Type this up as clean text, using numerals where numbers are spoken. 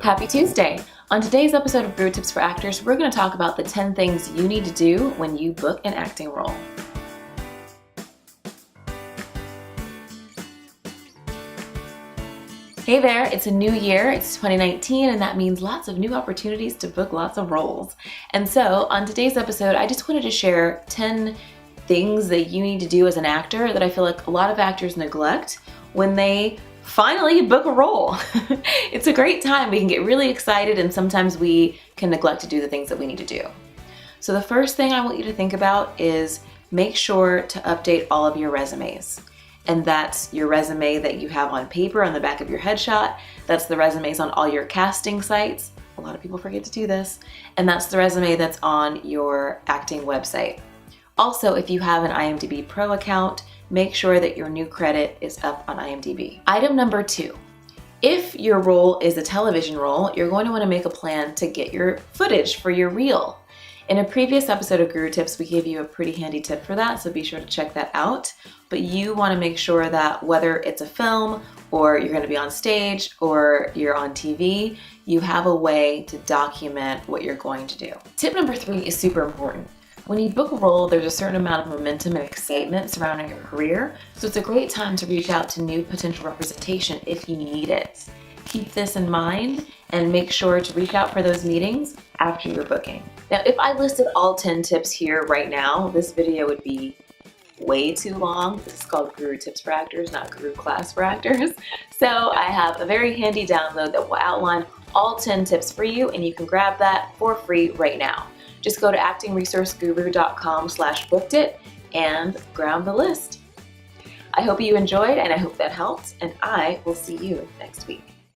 Happy Tuesday! On today's episode of Guru Tips for Actors, we're going to talk about the 10 things you need to do when you book an acting role. Hey there, it's a new year, it's 2019, and that means lots of new opportunities to book lots of roles. And so, on today's episode, I just wanted to share 10 things that you need to do as an actor that I feel like a lot of actors neglect when they finally book a role. It's a great time. We can get really excited, and sometimes we can neglect to do the things that we need to do. So the first thing I want you to think about is make sure to update all of your resumes. And that's your resume that you have on paper on the back of your headshot. That's the resumes on all your casting sites. A lot of people forget to do this. And that's the resume that's on your acting website. Also, if you have an IMDb Pro account, make sure that your new credit is up on IMDb. Item number 2. If your role is a television role, you're going to want to make a plan to get your footage for your reel. In a previous episode of Guru Tips, we gave you a pretty handy tip for that, so be sure to check that out. But you want to make sure that whether it's a film or you're going to be on stage or you're on TV, you have a way to document what you're going to do. Tip number 3 is super important. When you book a role, there's a certain amount of momentum and excitement surrounding your career, so it's a great time to reach out to new potential representation if you need it. Keep this in mind and make sure to reach out for those meetings after your booking. Now, if I listed all 10 tips here right now, this video would be way too long. This is called Guru Tips for Actors, not Guru Class for Actors. So I have a very handy download that will outline all 10 tips for you, and you can grab that for free right now. Just go to actingresourceguru.com/bookedit and grab the list. I hope you enjoyed, and I hope that helped, and I will see you next week.